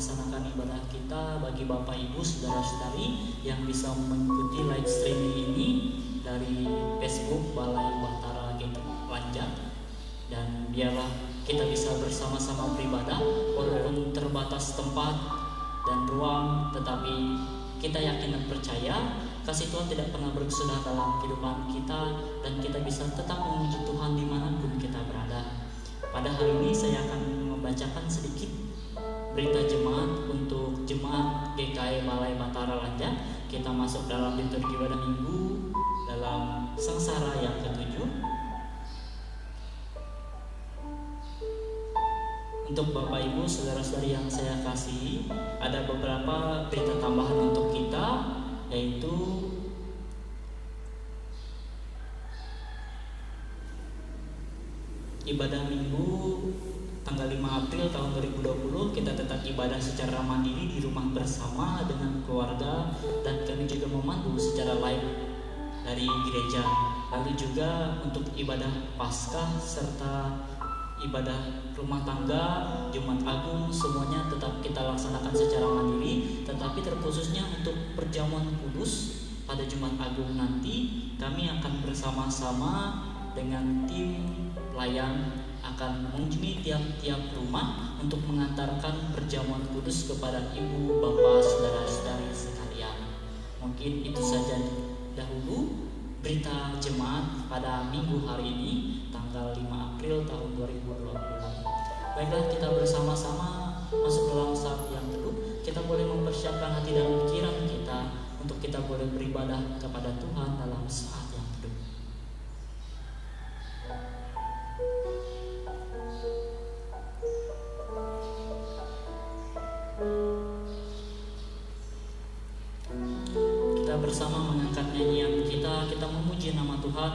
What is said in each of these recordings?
melaksanakan ibadah kita. Bagi Bapak Ibu Saudara-saudari yang bisa mengikuti live streaming ini dari Facebook Balai Batara Getek Lanjak, dan biarlah kita bisa bersama-sama beribadah walaupun terbatas tempat dan ruang, tetapi kita yakin dan percaya kasih Tuhan tidak pernah berkesudahan dalam kehidupan kita, dan kita bisa tetap memuji Tuhan dimanapun kita berada. Pada hari ini saya akan membacakan sedikit berita jemaat untuk jemaat GKI Balai Batara Lanjak. Kita masuk dalam liturgi ibadah minggu dalam sengsara yang ke-7. Untuk Bapak Ibu Saudara-saudari yang saya kasihi, ada beberapa berita tambahan untuk kita, yaitu ibadah minggu tanggal 5 April tahun 2020 kita tetap ibadah secara mandiri di rumah bersama dengan keluarga, dan kami juga memandu secara live dari gereja. Lalu juga untuk ibadah Paskah serta ibadah rumah tangga, Jumat Agung, semuanya tetap kita laksanakan secara mandiri. Tetapi terkhususnya untuk perjamuan kudus pada Jumat Agung nanti, kami akan bersama-sama dengan tim pelayan akan mengunjungi tiap-tiap rumah untuk mengantarkan perjamuan kudus kepada ibu, bapak, saudara-saudari sekalian. Mungkin itu saja dahulu berita jemaat pada minggu hari ini tanggal 5 April tahun 2020. Baiklah, kita bersama-sama masuk dalam saat yang teduh. Kita boleh mempersiapkan hati dan pikiran kita untuk kita boleh beribadah kepada Tuhan dalam saat yang teduh. Kita bersama mengangkat nyanyian kita memuji nama Tuhan.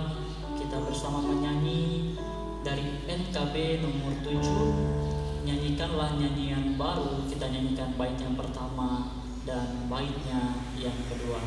Kita bersama menyanyi dari NKB nomor 7, nyanyikanlah nyanyian baru. Kita nyanyikan bait yang pertama dan baitnya yang kedua.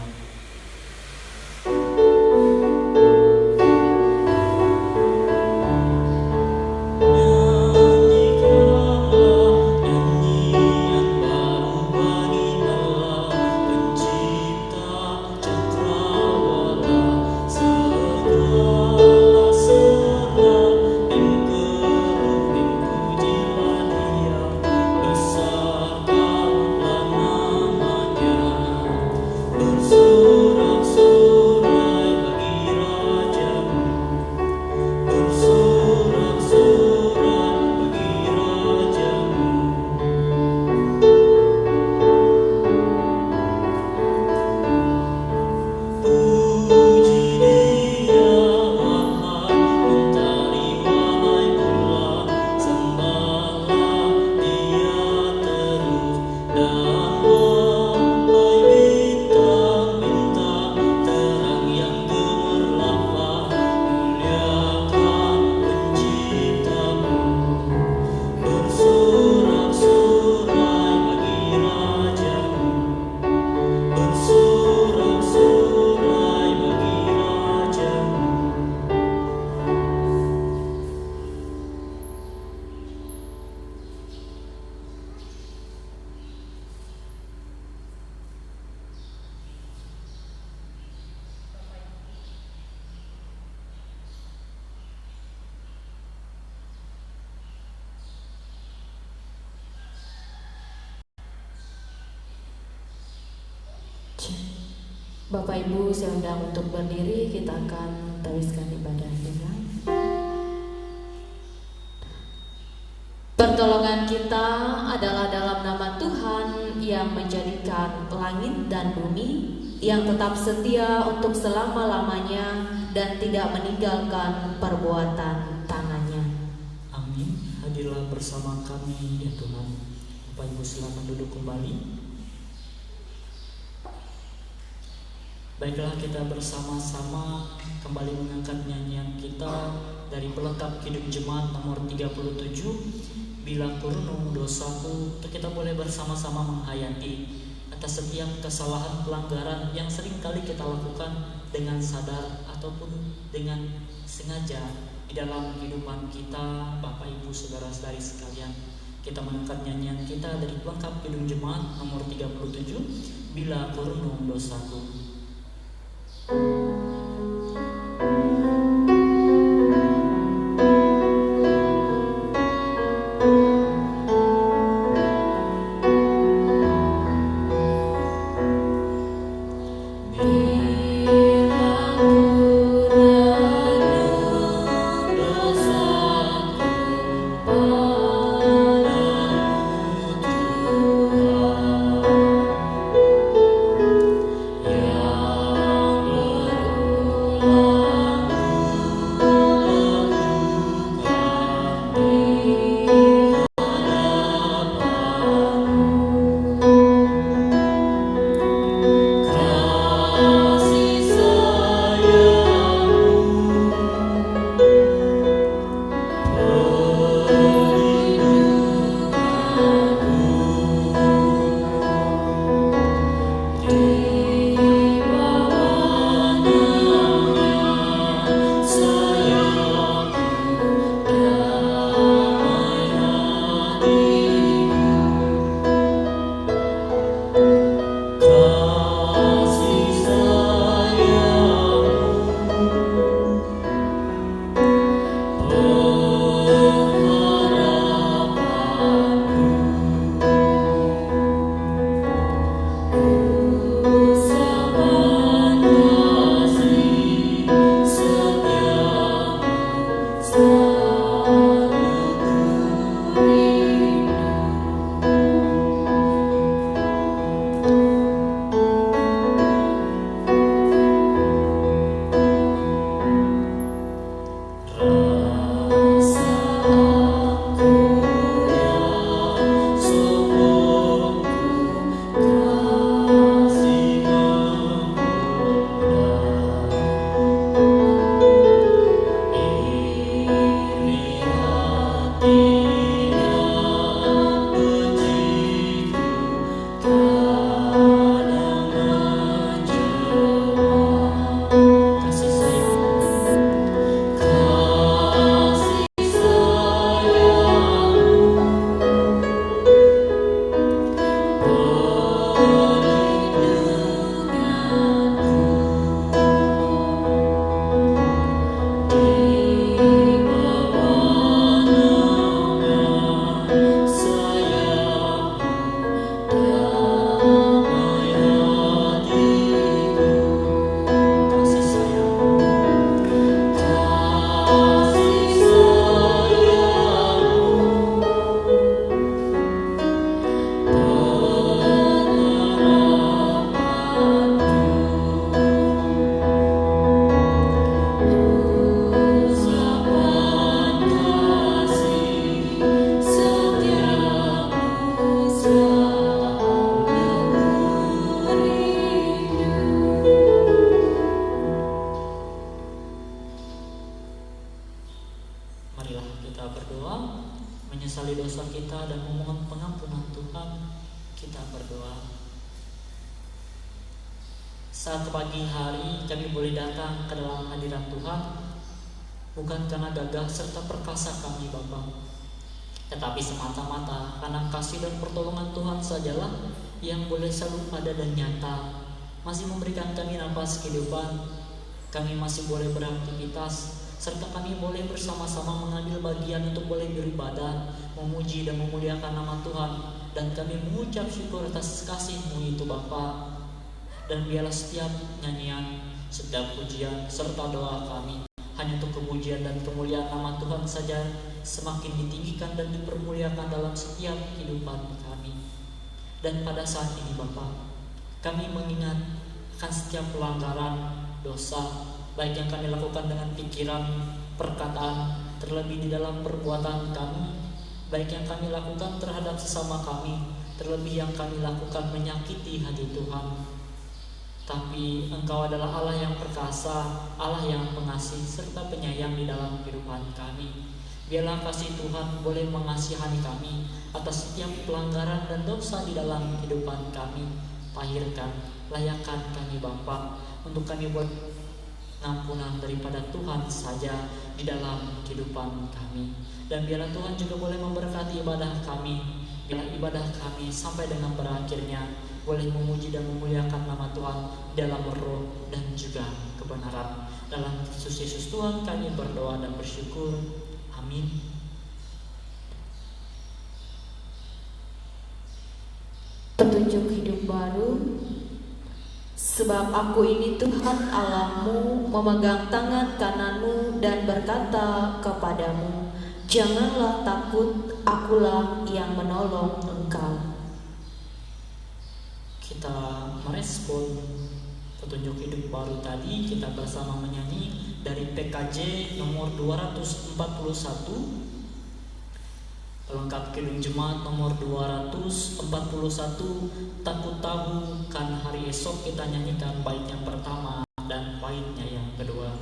Bapak Ibu saya undang untuk berdiri, kita akan teruskan ibadah kita. Pertolongan kita adalah dalam nama Tuhan yang menjadikan langit dan bumi, yang tetap setia untuk selama-lamanya dan tidak meninggalkan perbuatan tangannya. Amin. Hadirlah bersama kami ya Tuhan. Bapak Ibu silakan duduk kembali. Baiklah, kita bersama-sama kembali mengangkat nyanyian kita dari pelengkap hidup jemaat nomor 37, Bila Kurunung Dosaku. Untuk kita boleh bersama-sama menghayati atas setiap kesalahan pelanggaran yang sering kali kita lakukan dengan sadar ataupun dengan sengaja di dalam kehidupan kita. Bapak Ibu Saudara-saudari sekalian, kita mengangkat nyanyian kita dari pelengkap Kidung Jemaat nomor 37, Bila Kurunung Dosaku. menyesali dosa kita dan memohon pengampunan Tuhan, kita berdoa. Saat pagi hari kami boleh datang ke dalam hadirat Tuhan, bukan karena gagah serta perkasa kami Bapa, tetapi semata-mata karena kasih dan pertolongan Tuhan sajalah yang boleh selalu ada dan nyata, masih memberikan kami nafas kehidupan. Kami masih boleh beraktivitas, serta kami boleh bersama-sama mengambil bagian untuk boleh beribadah, memuji dan memuliakan nama Tuhan. Dan kami mengucap syukur atas kasih-Mu itu Bapa. Dan biarlah setiap nyanyian, setiap pujian, serta doa kami hanya untuk kepujian dan kemuliaan nama Tuhan saja semakin ditinggikan dan dipermuliakan dalam setiap kehidupan kami. Dan pada saat ini Bapa, kami mengingat akan setiap pelanggaran, dosa, baik yang kami lakukan dengan pikiran, perkataan, terlebih di dalam perbuatan kami, baik yang kami lakukan terhadap sesama kami, terlebih yang kami lakukan menyakiti hati Tuhan. Tapi Engkau adalah Allah yang perkasa, Allah yang pengasih serta penyayang di dalam kehidupan kami. Biarlah kasih Tuhan boleh mengasihani kami atas setiap pelanggaran dan dosa di dalam kehidupan kami. Tahirkan, layakkan kami Bapa, untuk kami boleh pengampunan daripada Tuhan saja di dalam kehidupan kami. Dan biarlah Tuhan juga boleh memberkati ibadah kami. Bila ibadah kami sampai dengan berakhirnya boleh memuji dan memuliakan nama Tuhan dalam roh dan juga kebenaran. Dalam Kristus Yesus Tuhan kami berdoa dan bersyukur. Amin. Petunjuk hidup baru. Sebab aku ini Tuhan Allahmu, memegang tangan kananmu dan berkata kepadamu, janganlah takut, akulah yang menolong engkau. Kita merespon petunjuk hidup baru tadi, kita bersama menyanyi dari PKJ nomor 241, pelengkap Kidung Jemaat nomor 241, takut tahu kan hari esok. Kita nyanyikan bait yang pertama dan baitnya yang kedua.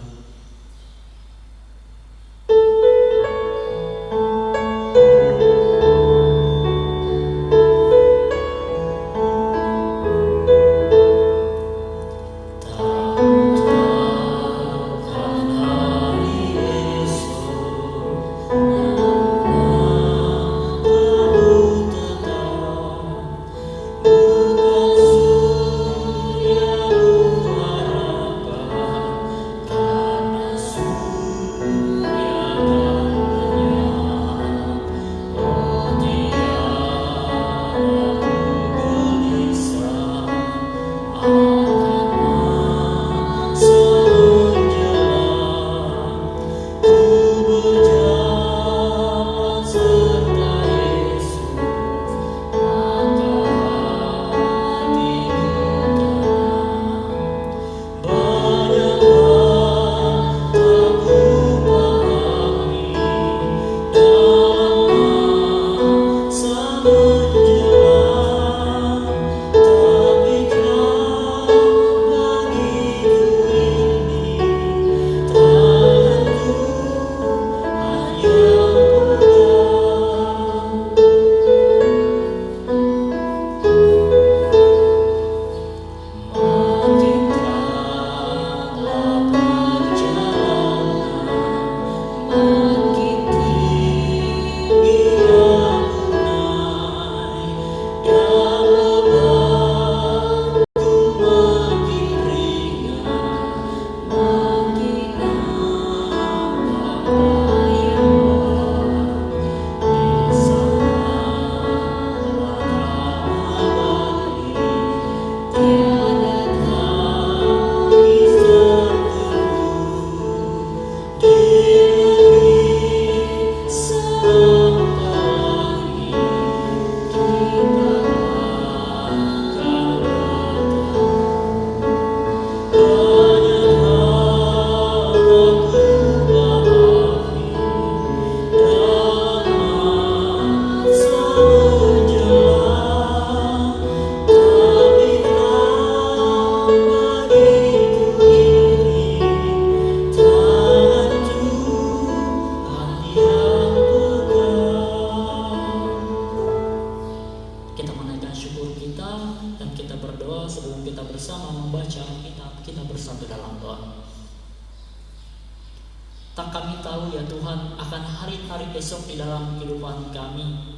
Tak kami tahu ya Tuhan akan hari-hari esok di dalam kehidupan kami.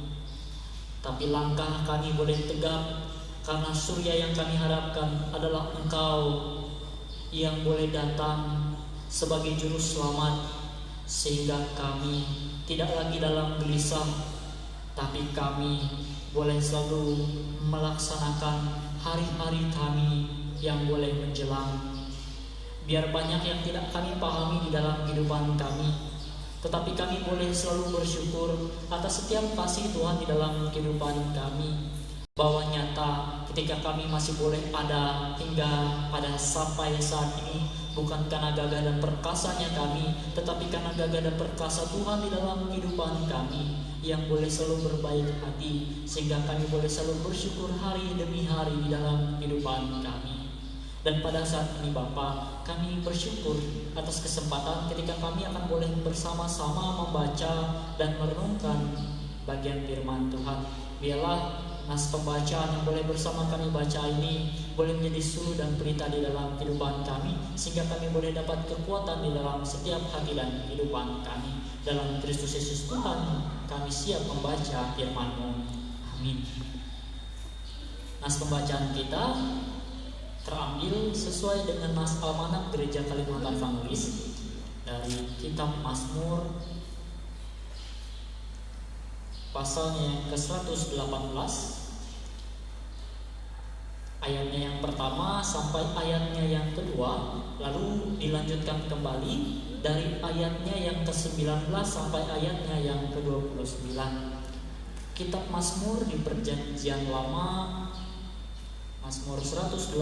Tapi langkah kami boleh tegak karena surya yang kami harapkan adalah Engkau yang boleh datang sebagai juru selamat, sehingga kami tidak lagi dalam gelisah, tapi kami boleh selalu melaksanakan hari-hari kami yang boleh menjelang. Biar banyak yang tidak kami pahami di dalam kehidupan kami, tetapi kami boleh selalu bersyukur atas setiap kasih Tuhan di dalam kehidupan kami. Bahwa nyata ketika kami masih boleh ada hingga pada sampai saat ini, bukan karena gagah dan perkasanya kami, tetapi karena gagah dan perkasa Tuhan di dalam kehidupan kami yang boleh selalu berbaik hati, sehingga kami boleh selalu bersyukur hari demi hari di dalam kehidupan kami. Dan pada saat ini Bapa, kami bersyukur atas kesempatan ketika kami akan boleh bersama-sama membaca dan merenungkan bagian firman Tuhan. Biarlah nas pembacaan yang boleh bersama kami baca ini boleh menjadi suluh dan pelita di dalam kehidupan kami, sehingga kami boleh dapat kekuatan di dalam setiap hati dan kehidupan kami. Dalam Kristus Yesus Tuhan kami siap membaca firman-Mu. Amin. Nas pembacaan kita terambil sesuai dengan nas almanak Gereja Kalimantan Evangelis dari kitab Mazmur pasalnya yang ke-118, ayatnya yang pertama sampai ayatnya yang kedua, lalu dilanjutkan kembali dari ayatnya yang ke-19 sampai ayatnya yang ke-29. Kitab Mazmur di Perjanjian Lama, Mazmur 118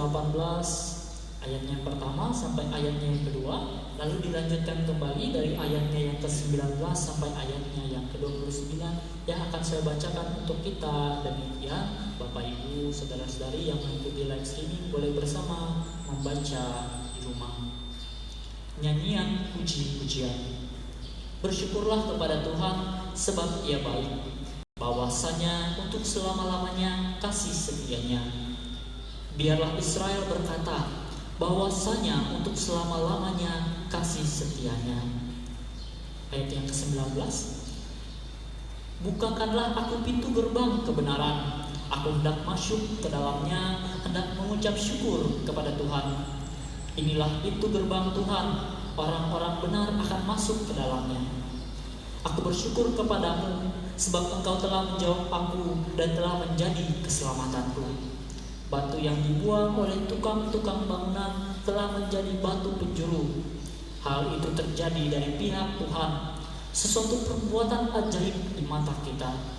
ayatnya yang pertama sampai ayatnya yang kedua, lalu dilanjutkan kembali dari ayatnya yang ke-19 sampai ayatnya yang ke-29 yang akan saya bacakan untuk kita. Demikian Bapak Ibu, saudara-saudari yang mengikuti live streaming boleh bersama membaca di rumah. Nyanyian puji-pujian. Bersyukurlah kepada Tuhan sebab Ia baik, bahwasanya untuk selama-lamanya kasih setianya. Biarlah Israel berkata, bahwasanya untuk selama-lamanya kasih setianya. Ayat yang ke-19, bukakanlah aku pintu gerbang kebenaran, aku hendak masuk ke dalamnya, hendak mengucap syukur kepada Tuhan. Inilah pintu gerbang Tuhan, orang-orang benar akan masuk ke dalamnya. Aku bersyukur kepadamu, sebab Engkau telah menjawab aku dan telah menjadi keselamatanku. Batu yang dibuang oleh tukang-tukang bangunan telah menjadi batu penjuru. Hal itu terjadi dari pihak Tuhan, sesuatu perbuatan ajaib di mata kita.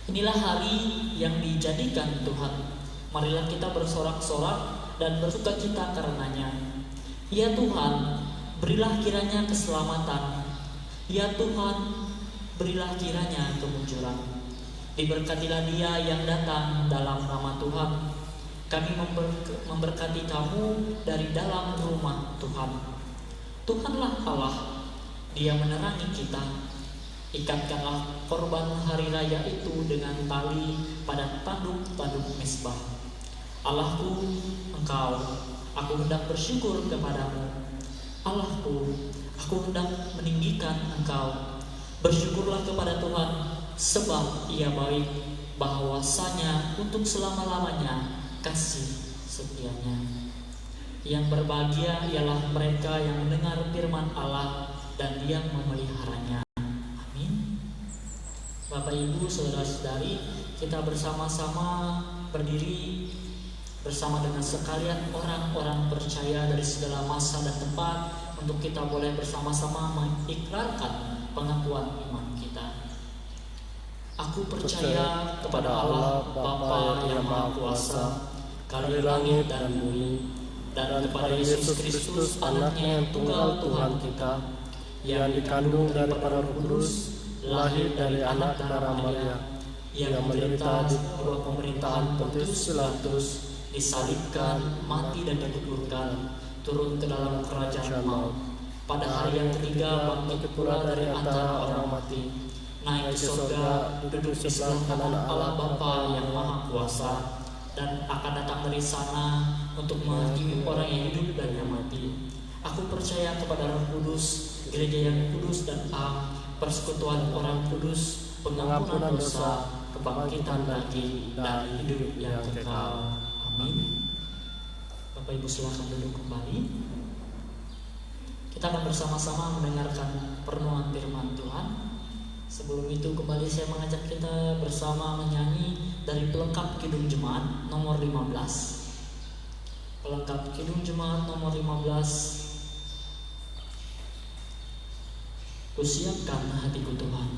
Inilah hari yang dijadikan Tuhan. Marilah kita bersorak-sorak dan bersukacita karenanya. Ya Tuhan, berilah kiranya keselamatan. Ya Tuhan, berilah kiranya kemunculan. Diberkatilah dia yang datang dalam nama Tuhan. Kami memberkati kamu dari dalam rumah Tuhan. Tuhanlah Allah, Dia menerangi kita. Ikatkanlah korban hari raya itu dengan tali pada tanduk-tanduk mezbah. Allahku, Engkau, aku hendak bersyukur kepadamu. Allahku, aku hendak meninggikan Engkau. Bersyukurlah kepada Tuhan, sebab Ia baik, bahwasanya untuk selama-lamanya kasih setianya. Yang berbahagia ialah mereka yang mendengar firman Allah dan yang memeliharanya. Amin. Bapak Ibu, saudara-saudari, kita bersama-sama berdiri bersama dengan sekalian orang-orang percaya dari segala masa dan tempat untuk kita boleh bersama-sama mengikrarkan pengakuan iman kita. Aku percaya kepada Allah Bapa yang Maha Kuasa, Kali langit dan bumi, dan kepada Yesus Kristus anaknya yang tunggal Tuhan kita, yang dikandung daripada Roh Kudus, lahir dari anak darah Maria, yang menderita di bawah pemerintahan Pontius Pilatus, disalibkan, mati dan dikuburkan, turun ke dalam kerajaan maut. Pada hari yang ketiga bangkit pula dari antara orang mati, naik ke surga, duduk di sebelah kanan Allah Bapa yang Maha Kuasa, dan akan datang dari sana untuk menghakimi orang yang hidup dan yang mati. Aku percaya kepada Roh Kudus, gereja yang kudus dan am, persekutuan orang kudus, pengampunan dosa, kebangkitan daging, dan hidup yang kekal. Amin. Bapak Ibu silakan duduk kembali. Kita akan bersama-sama mendengarkan perenungan firman Tuhan. Sebelum itu kembali saya mengajak kita bersama menyanyi dari pelengkap Kidung Jemaat nomor 15. Pelengkap Kidung Jemaat nomor 15. Kusiapkan hatiku Tuhan.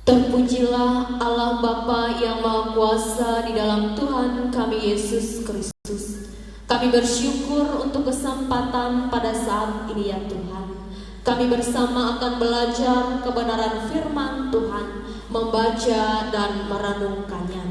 Terpujilah Allah Bapa yang Maha Kuasa di dalam Tuhan kami Yesus Kristus. Kami bersyukur untuk kesempatan pada saat ini ya Tuhan. Kami bersama akan belajar kebenaran firman Tuhan, membaca dan merenungkannya.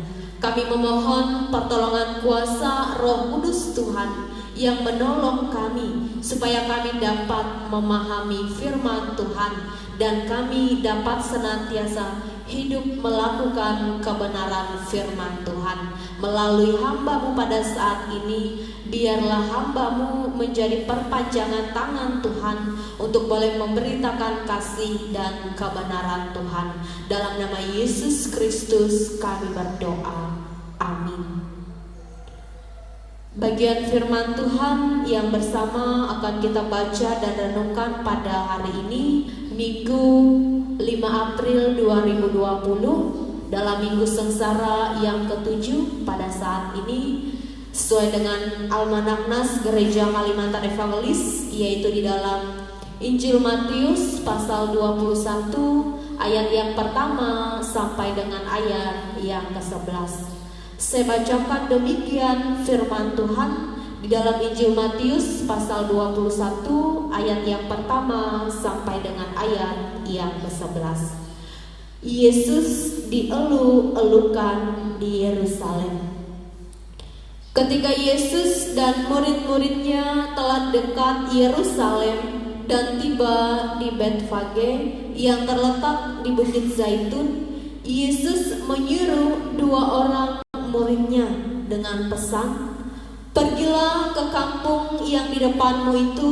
Kami memohon pertolongan kuasa Roh Kudus Tuhan yang menolong kami supaya kami dapat memahami firman Tuhan dan kami dapat senantiasa hidup melakukan kebenaran firman Tuhan. Melalui hamba-Mu pada saat ini, biarlah hamba-Mu menjadi perpanjangan tangan Tuhan untuk boleh memberitakan kasih dan kebenaran Tuhan. Dalam nama Yesus Kristus kami berdoa. Amin. Bagian firman Tuhan yang bersama akan kita baca dan renungkan pada hari ini, Minggu 5 April 2020, dalam Minggu Sengsara yang ke-7 pada saat ini, sesuai dengan Almanak Nas Gereja Kalimantan Evangelis, yaitu di dalam Injil Matius pasal 21 ayat yang pertama sampai dengan ayat yang ke-11. Saya bacakan demikian firman Tuhan di dalam Injil Matius pasal 21 ayat yang pertama sampai dengan ayat yang ke-11. Yesus dielu-elukan di Yerusalem. Ketika Yesus dan murid-muridnya telah dekat Yerusalem dan tiba di Betfage yang terletak di Bukit Zaitun, Yesus menyuruh 2 orang muridnya dengan pesan, "Pergilah ke kampung yang di depanmu itu,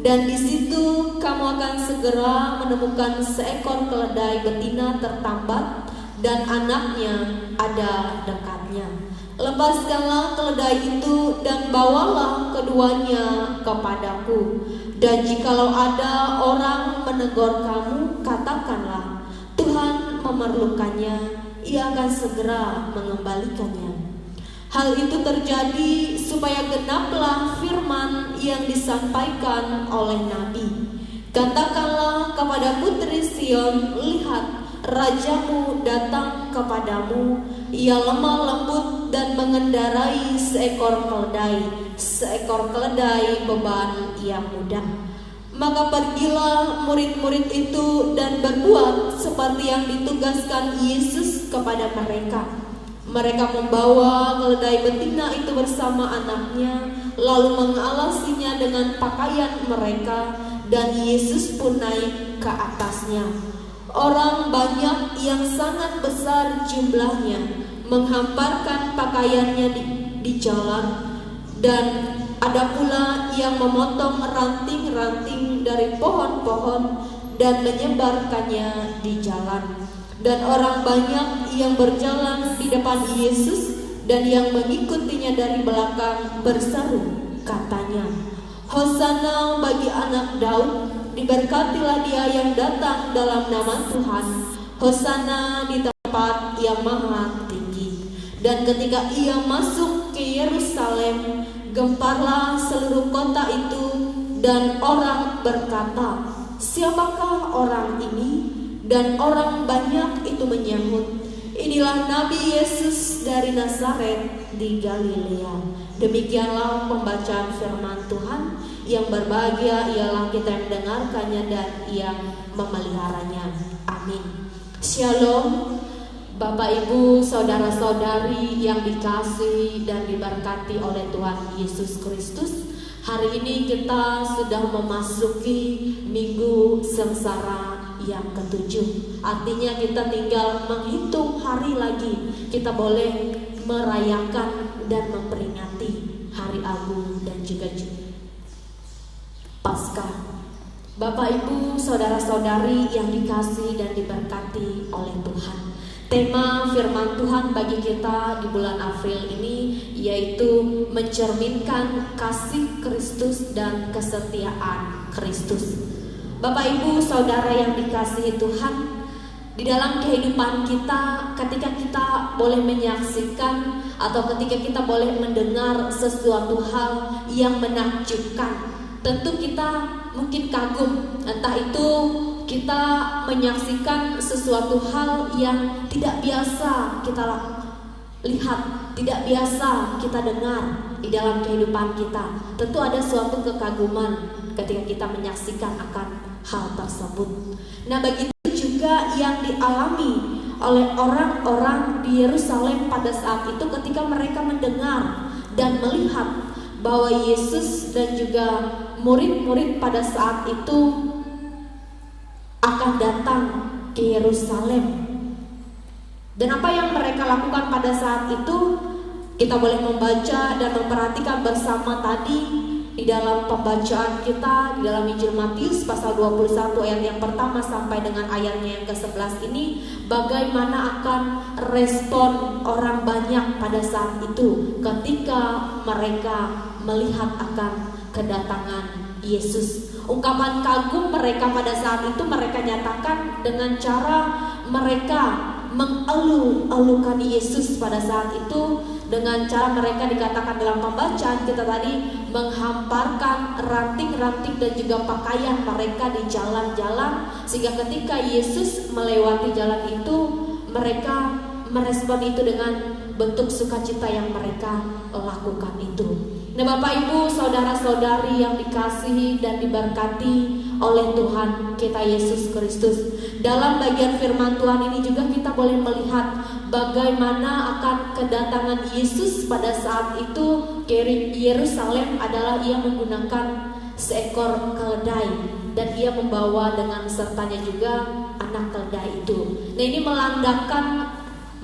Dan di situ kamu akan segera menemukan seekor keledai betina tertambat dan anaknya ada dekatnya. Lepaskanlah keledai itu dan bawalah keduanya kepadaku. Dan jikalau ada orang menegur kamu, katakanlah, Tuhan memerlukannya, ia akan segera mengembalikannya. Hal itu terjadi supaya genaplah firman yang disampaikan oleh Nabi. Katakanlah kepada putri Sion, lihat, rajamu datang kepadamu. Ia lemah lembut dan mengendarai seekor keledai beban yang mudah. Maka pergilah murid-murid itu dan berbuat seperti yang ditugaskan Yesus kepada mereka. Mereka membawa keledai betina itu bersama anaknya, lalu mengalasinya dengan pakaian mereka, dan Yesus pun naik ke atasnya. Orang banyak yang sangat besar jumlahnya menghamparkan pakaiannya di jalan, dan ada pula yang memotong ranting-ranting dari pohon-pohon dan menyebarkannya di jalan. Dan orang banyak yang berjalan di depan Yesus dan yang mengikutinya dari belakang berseru, katanya, Hosana bagi anak Daud, diberkatilah dia yang datang dalam nama Tuhan, Hosana di tempat yang maha tinggi. Dan ketika ia masuk ke Yerusalem, gemparlah seluruh kota itu, dan orang berkata, siapakah orang ini? Dan orang banyak itu menyahut, inilah Nabi Yesus dari Nazaret di Galilea. Demikianlah pembacaan firman Tuhan. Yang berbahagia ialah kita yang mendengarkannya dan yang memeliharanya. Amin. Shalom. Bapak, Ibu, saudara-saudari yang dikasihi dan diberkati oleh Tuhan Yesus Kristus. Hari ini kita sudah memasuki minggu sengsara yang ketujuh. Artinya kita tinggal menghitung hari lagi, kita boleh merayakan dan memperingati hari Agung dan juga Paskah. Bapak, Ibu, saudara-saudari yang dikasihi dan diberkati oleh Tuhan. Tema firman Tuhan bagi kita di bulan April ini yaitu mencerminkan kasih Kristus dan kesetiaan Kristus. Bapak, Ibu, saudara yang dikasihi Tuhan, di dalam kehidupan kita, ketika kita boleh menyaksikan atau ketika kita boleh mendengar sesuatu hal yang menakjubkan, tentu kita mungkin kagum. Entah itu kita menyaksikan sesuatu hal yang tidak biasa kita lihat, tidak biasa kita dengar di dalam kehidupan kita. Tentu ada suatu kekaguman ketika kita menyaksikan akan hal tersebut. Nah, begitu juga yang dialami oleh orang-orang di Yerusalem pada saat itu ketika mereka mendengar dan melihat bahwa Yesus dan juga murid-murid pada saat itu akan datang ke Yerusalem. Dan apa yang mereka lakukan pada saat itu, kita boleh membaca dan memperhatikan bersama tadi di dalam pembacaan kita di dalam Injil Matius pasal 21 ayat yang pertama sampai dengan ayatnya yang ke-11 ini, bagaimana akan respon orang banyak pada saat itu ketika mereka melihat akan kedatangan Yesus. Ungkapan kagum mereka pada saat itu mereka nyatakan dengan cara mereka mengeluh-elukan Yesus pada saat itu, dengan cara mereka dikatakan dalam pembacaan kita tadi menghamparkan ranting-ranting dan juga pakaian mereka di jalan-jalan, sehingga ketika Yesus melewati jalan itu mereka merespon itu dengan bentuk sukacita yang mereka lakukan itu. Nah, Bapak, Ibu, saudara-saudari yang dikasihi dan diberkati oleh Tuhan kita Yesus Kristus, dalam bagian firman Tuhan ini juga kita boleh melihat bagaimana akan kedatangan Yesus pada saat itu ke Yerusalem adalah ia menggunakan seekor keledai dan ia membawa dengan sertanya juga anak keledai itu. Nah, ini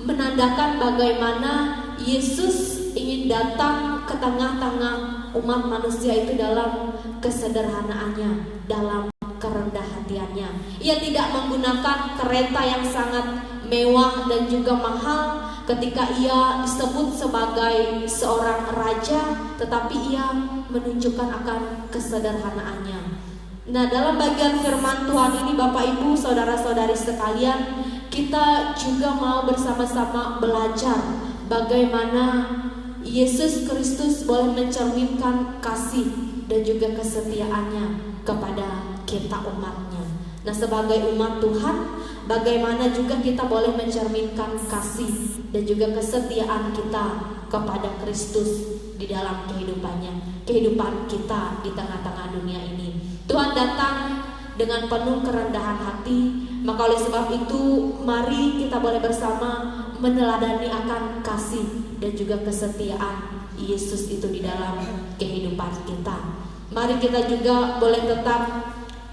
menandakan bagaimana Yesus ingin datang ke tengah-tengah umat manusia itu dalam kesederhanaannya, dalam kerendah hatiannya. Ia tidak menggunakan kereta yang sangat mewah dan juga mahal ketika ia disebut sebagai seorang raja, tetapi ia menunjukkan akan kesederhanaannya. Nah, dalam bagian firman Tuhan ini Bapak Ibu, saudara-saudari sekalian, kita juga mau bersama-sama belajar bagaimana Yesus Kristus boleh mencerminkan kasih dan juga kesetiaannya kepada kita umatnya. Nah, sebagai umat Tuhan, bagaimana juga kita boleh mencerminkan kasih dan juga kesetiaan kita kepada Kristus di dalam kehidupan kita di tengah-tengah dunia ini. Tuhan datang dengan penuh kerendahan hati, maka oleh sebab itu mari kita boleh bersama meneladani akan kasih dan juga kesetiaan Yesus itu di dalam kehidupan kita. Mari kita juga boleh tetap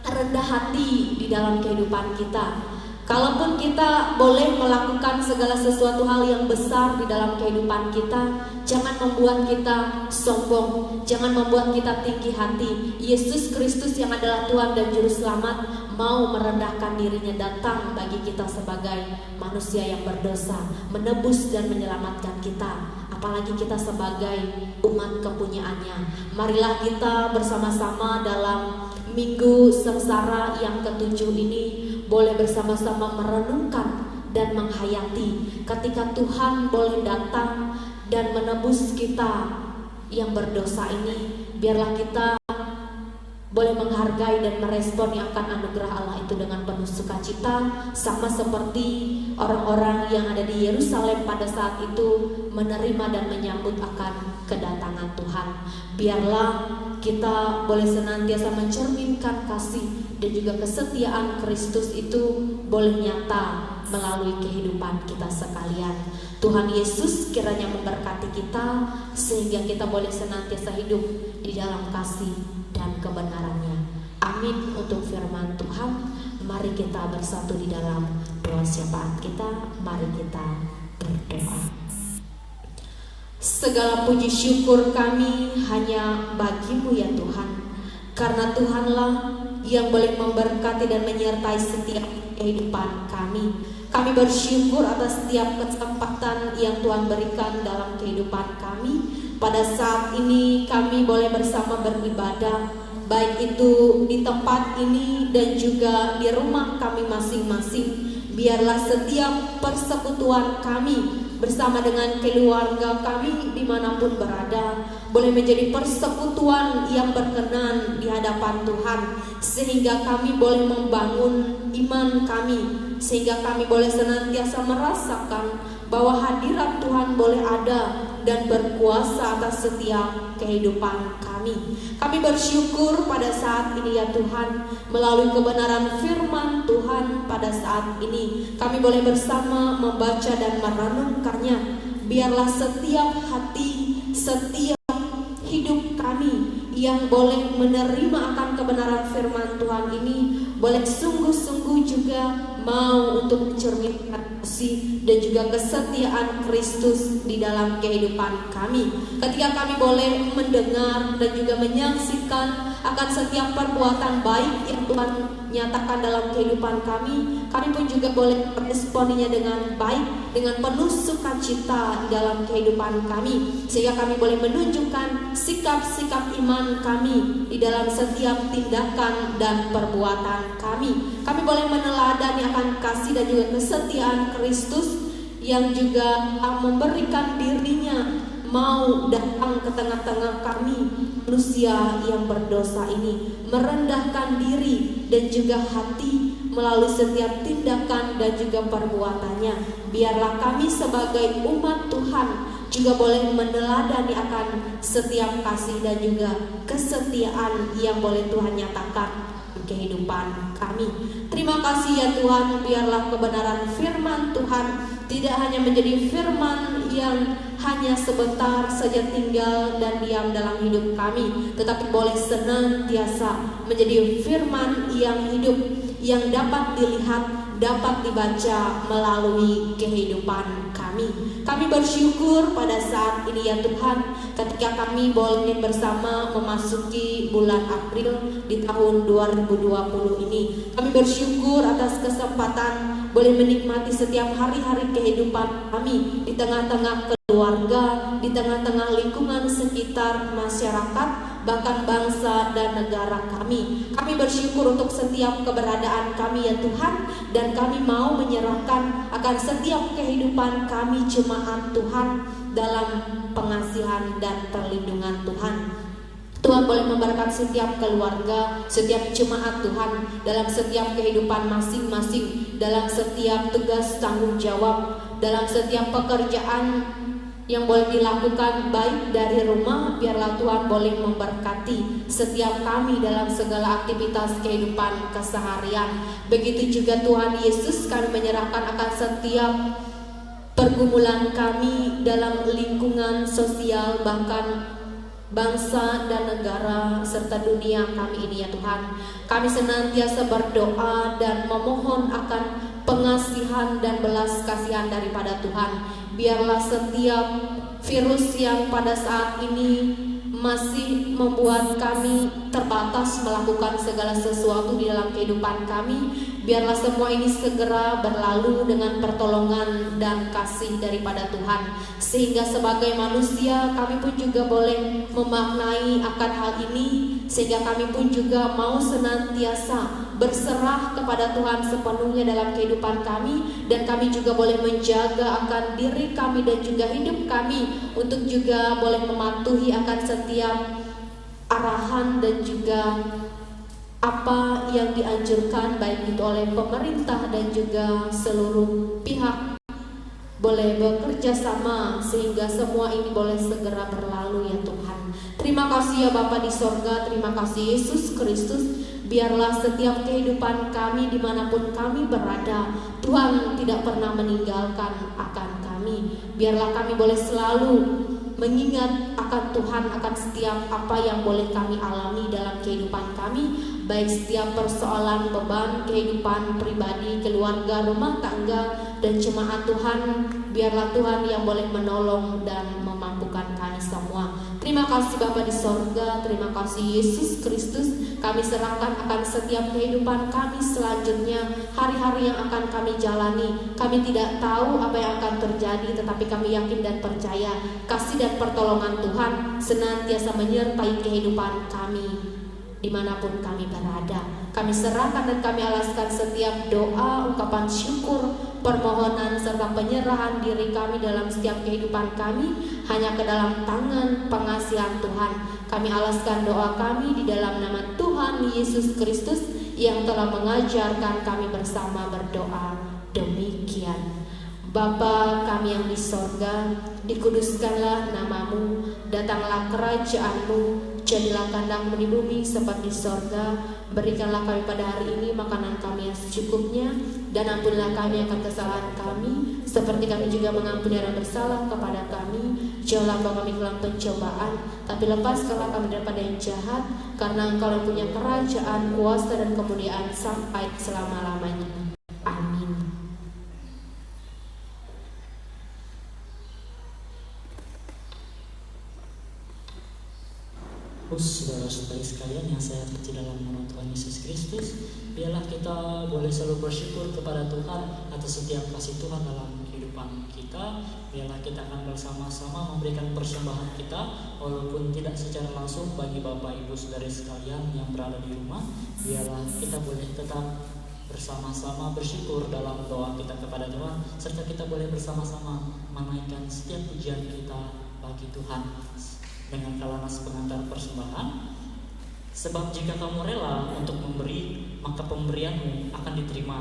rendah hati di dalam kehidupan kita. Kalaupun kita boleh melakukan segala sesuatu hal yang besar di dalam kehidupan kita, jangan membuat kita sombong, jangan membuat kita tinggi hati. Yesus Kristus yang adalah Tuhan dan Juru Selamat mau merendahkan dirinya datang bagi kita sebagai manusia yang berdosa, menebus dan menyelamatkan kita. Apalagi kita sebagai umat kepunyaannya. Marilah kita bersama-sama dalam Minggu Sengsara yang ke-7 ini boleh bersama-sama merenungkan dan menghayati ketika Tuhan boleh datang dan menebus kita yang berdosa ini. Biarlah kita boleh menghargai dan merespon yang akan anugerah Allah itu dengan penuh sukacita, sama seperti orang-orang yang ada di Yerusalem pada saat itu menerima dan menyambut akan kedatangan Tuhan. Biarlah kita boleh senantiasa mencerminkan kasih dan juga kesetiaan Kristus itu boleh nyata melalui kehidupan kita sekalian. Tuhan Yesus kiranya memberkati kita sehingga kita boleh senantiasa hidup di dalam kasih dan kebenarannya. Amin untuk firman Tuhan. Mari kita bersatu di dalam doa syafaat kita. Mari kita berdoa. Segala puji syukur kami hanya bagi-Mu ya Tuhan, karena Tuhanlah yang boleh memberkati dan menyertai setiap kehidupan kami. Kami bersyukur atas setiap kesempatan yang Tuhan berikan dalam kehidupan kami. Pada saat ini kami boleh bersama beribadah, baik itu di tempat ini dan juga di rumah kami masing-masing. Biarlah setiap persekutuan kami bersama dengan keluarga kami dimanapun berada boleh menjadi persekutuan yang berkenan di hadapan Tuhan, sehingga kami boleh membangun iman kami, sehingga kami boleh senantiasa merasakan bahwa hadirat Tuhan boleh ada dan berkuasa atas setiap kehidupan kami. Kami bersyukur pada saat ini ya Tuhan, melalui kebenaran firman Tuhan pada saat ini kami boleh bersama membaca dan merenungkannya. Biarlah setiap hati, setiap hidup kami yang boleh menerima akan kebenaran firman Tuhan ini boleh sungguh-sungguh juga mau untuk mencerminkan kasih dan juga kesetiaan Kristus di dalam kehidupan kami. Ketika kami boleh mendengar dan juga menyaksikan akan setiap perbuatan baik yang Tuhan nyatakan dalam kehidupan kami pun juga boleh meresponinya dengan baik, dengan penuh sukacita di dalam kehidupan kami, sehingga kami boleh menunjukkan sikap-sikap iman kami di dalam setiap tindakan dan perbuatan kami. Kami boleh meneladani akan kasih dan juga kesetiaan Kristus yang juga memberikan dirinya mau datang ke tengah-tengah kami manusia yang berdosa ini, merendahkan diri dan juga hati melalui setiap tindakan dan juga perbuatannya. Biarlah kami sebagai umat Tuhan juga boleh meneladani akan setiap kasih dan juga kesetiaan yang boleh Tuhan nyatakan di kehidupan kami. Terima kasih ya Tuhan, biarlah kebenaran firman Tuhan tidak hanya menjadi firman yang hanya sebentar saja tinggal dan diam dalam hidup kami, tetapi boleh senantiasa menjadi firman yang hidup, yang dapat dilihat dapat dibaca melalui kehidupan kami. Kami bersyukur pada saat ini ya Tuhan, ketika kami boleh bersama memasuki bulan April di tahun 2020 ini. Kami bersyukur atas kesempatan boleh menikmati setiap hari-hari kehidupan kami di tengah-tengah keluarga, di tengah-tengah lingkungan sekitar masyarakat, bahkan bangsa dan negara kami. Kami bersyukur untuk setiap keberadaan kami ya Tuhan, dan kami mau menyerahkan akan setiap kehidupan kami jemaat Tuhan dalam pengasihan dan perlindungan Tuhan. Tuhan boleh memberkati setiap keluarga, setiap jemaat Tuhan dalam setiap kehidupan masing-masing, dalam setiap tugas tanggung jawab, dalam setiap pekerjaan yang boleh dilakukan baik dari rumah. Biarlah Tuhan boleh memberkati setiap kami dalam segala aktivitas kehidupan keseharian. Begitu juga Tuhan Yesus, kami menyerahkan akan setiap pergumulan kami dalam lingkungan sosial, bahkan bangsa dan negara serta dunia kami ini ya Tuhan. Kami senantiasa berdoa dan memohon akan pengasihan dan belas kasihan daripada Tuhan. Biarlah setiap virus yang pada saat ini masih membuat kami terbatas melakukan segala sesuatu di dalam kehidupan kami, biarlah semua ini segera berlalu dengan pertolongan dan kasih daripada Tuhan, sehingga sebagai manusia kami pun juga boleh memaknai akan hal ini, sehingga kami pun juga mau senantiasa berserah kepada Tuhan sepenuhnya dalam kehidupan kami, dan kami juga boleh menjaga akan diri kami dan juga hidup kami untuk juga boleh mematuhi akan setiap arahan dan juga apa yang dianjurkan baik itu oleh pemerintah dan juga seluruh pihak boleh bekerja sama sehingga semua ini boleh segera berlalu ya Tuhan. Terima kasih ya Bapa di sorga, terima kasih Yesus Kristus. Biarlah setiap kehidupan kami dimanapun kami berada, Tuhan tidak pernah meninggalkan akan kami. Biarlah kami boleh selalu mengingat akan Tuhan, akan setiap apa yang boleh kami alami dalam kehidupan kami, baik setiap persoalan beban kehidupan pribadi, keluarga, rumah tangga, dan jemaat Tuhan. Biarlah Tuhan yang boleh menolong dan memampukan kami semua. Terima kasih Bapa di sorga, terima kasih Yesus Kristus. Kami serahkan akan setiap kehidupan kami selanjutnya, hari-hari yang akan kami jalani. Kami tidak tahu apa yang akan terjadi, tetapi kami yakin dan percaya kasih dan pertolongan Tuhan senantiasa menyertai kehidupan kami dimanapun kami berada. Kami serahkan dan kami alaskan setiap doa, ungkapan syukur, permohonan serta penyerahan diri kami dalam setiap kehidupan kami hanya ke dalam tangan pengasihan Tuhan. Kami alaskan doa kami di dalam nama Tuhan Yesus Kristus yang telah mengajarkan kami bersama berdoa demikian. Bapa kami yang di sorga, dikuduskanlah namamu, datanglah kerajaanmu, jadilah kehendakmu di bumi seperti di sorga. Berikanlah kami pada hari ini makanan kami yang secukupnya, dan ampunilah kami akan kesalahan kami, seperti kami juga mengampuni orang bersalah kepada kami. Janganlah bawa kami ke dalam pencobaan, tapi lepaskanlah kami daripada yang jahat, karena Engkau yang punya kerajaan, kuasa dan kemuliaan sampai selama-lamanya. Amin. Saudara-saudari sekalian yang saya kasihi dalam nama Tuhan Yesus Kristus, biarlah kita boleh selalu bersyukur kepada Tuhan atas setiap kasih Tuhan dalam kehidupan kita. Biarlah kita akan bersama-sama memberikan persembahan kita, walaupun tidak secara langsung bagi Bapak Ibu Saudara sekalian yang berada di rumah. Biarlah kita boleh tetap bersama-sama bersyukur dalam doa kita kepada Tuhan, serta kita boleh bersama-sama menaikkan setiap pujian kita bagi Tuhan dengan kalanas pengantar persembahan. Sebab jika kamu rela untuk memberi, maka pemberianmu akan diterima.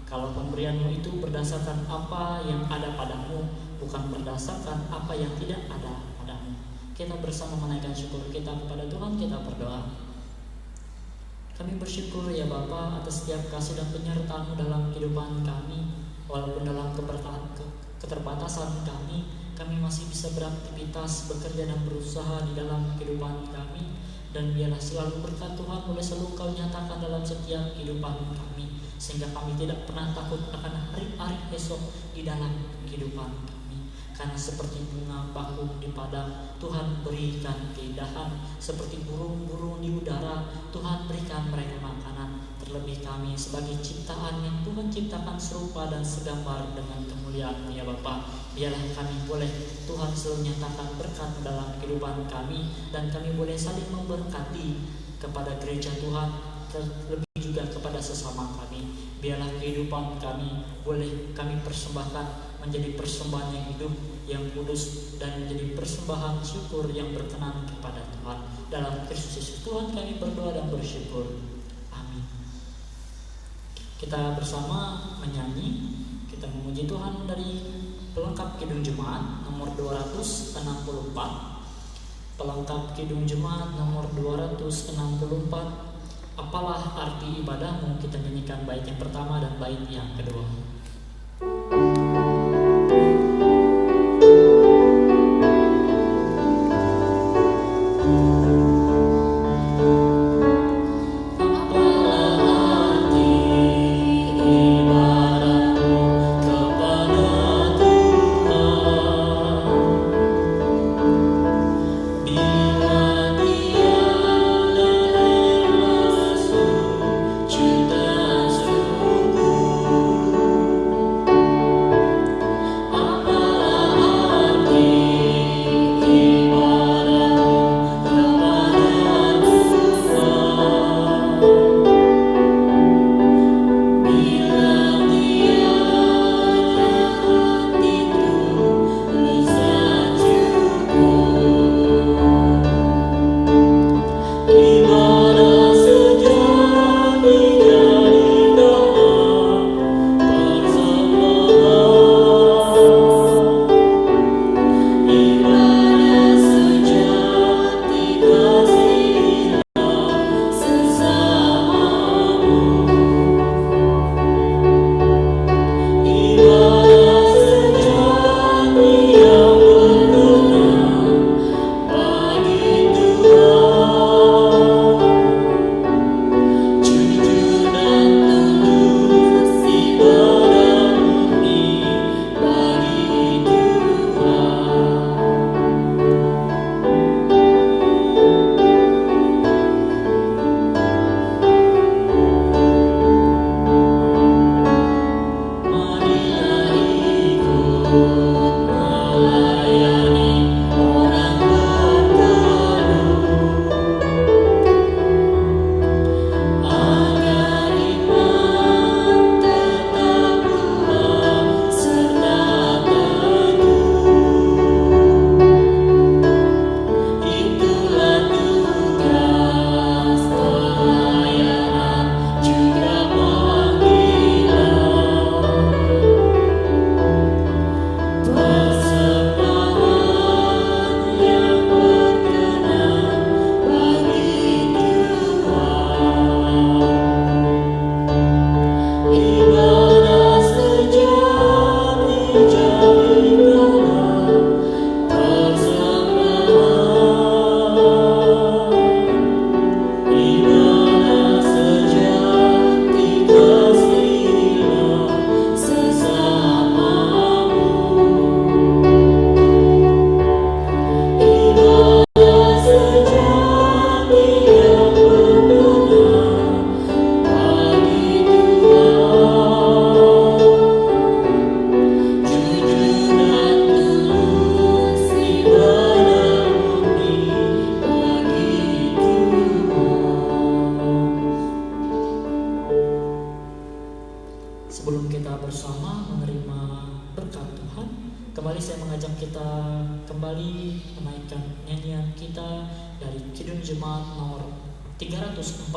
Kalau pemberianmu itu berdasarkan apa yang ada padamu, bukan berdasarkan apa yang tidak ada padamu. Kita bersama menaikkan syukur kita kepada Tuhan, kita berdoa. Kami bersyukur ya Bapa atas setiap kasih dan penyertaan-Mu dalam kehidupan kami. Walaupun dalam keterbatasan kami masih bisa beraktivitas, bekerja dan berusaha di dalam kehidupan kami. Dan biarlah selalu berkat Tuhan boleh selalu Kau nyatakan dalam setiap kehidupan kami. sehingga kami tidak pernah takut akan hari-hari esok di dalam kehidupan kami. Karena seperti bunga bakung di padang, Tuhan berikan keindahan. Seperti burung-burung di udara, Tuhan berikan mereka makanan. Terlebih kami sebagai ciptaan yang Tuhan ciptakan serupa dan segambar dengan kemuliaan ya Bapa. Biarlah kami boleh Tuhan selalu nyatakan berkat dalam kehidupan kami, dan kami boleh saling memberkati kepada gereja Tuhan, terlebih juga kepada sesama kami. Biarlah kehidupan kami boleh kami persembahkan menjadi persembahan yang hidup, yang kudus, dan menjadi persembahan syukur yang berkenan kepada Tuhan. Dalam Kristus Yesus Tuhan kami berdoa dan bersyukur. Amin. Kita bersama menyanyi, kita memuji Tuhan dari pelengkap Kidung Jemaat nomor 264. Pelengkap Kidung Jemaat nomor 264. Apalah arti ibadahmu, kita nyanyikan bait yang pertama dan bait yang kedua. Kembali saya mengajak kita kembali menaikkan nyanyian kita dari Kidung Jemaat nomor 346.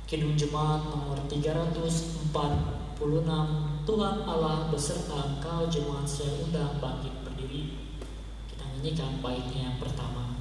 Kidung Jemaat nomor 346. Tuhan Allah beserta engkau jemaat saya undang bangkit berdiri. Kita nyanyikan baitnya yang pertama.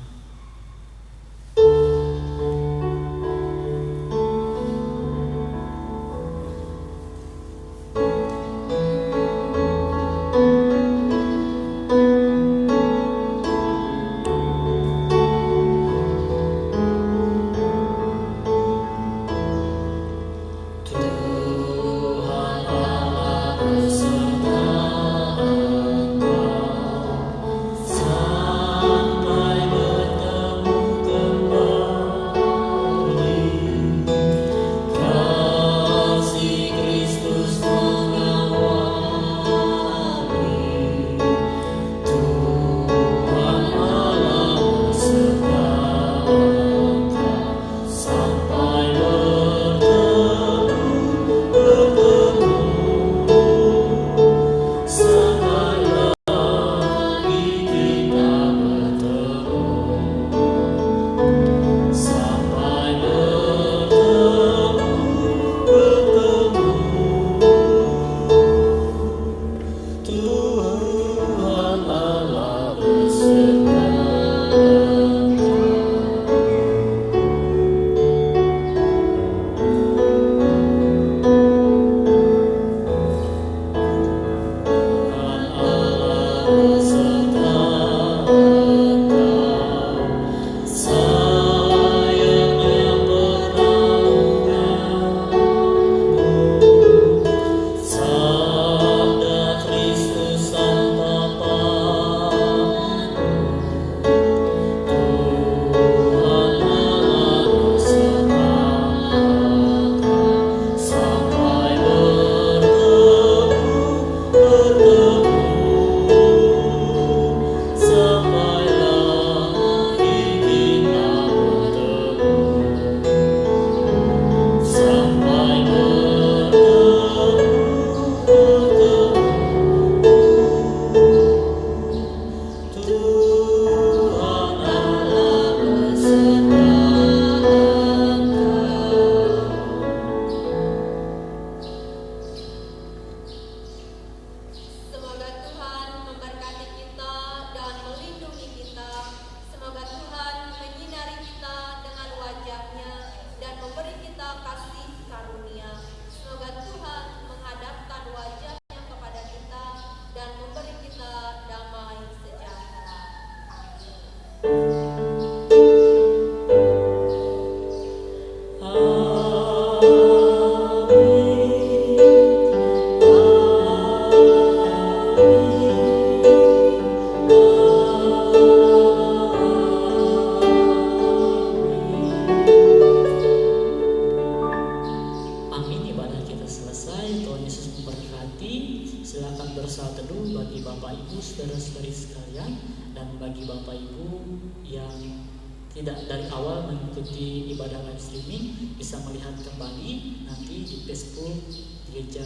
silakan bersaat teduh bagi Bapak Ibu saudara-saudari sekalian, dan bagi Bapak Ibu yang tidak dari awal mengikuti ibadah live streaming bisa melihat kembali nanti di Facebook Gereja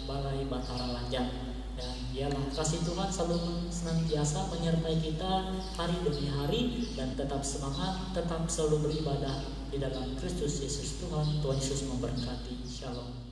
Balai Batara Lanjang. Dan biarlah kasih Tuhan selalu senantiasa menyertai kita hari demi hari, dan tetap semangat, tetap selalu beribadah di dalam Kristus Yesus Tuhan. Tuhan Yesus memberkati. Shalom.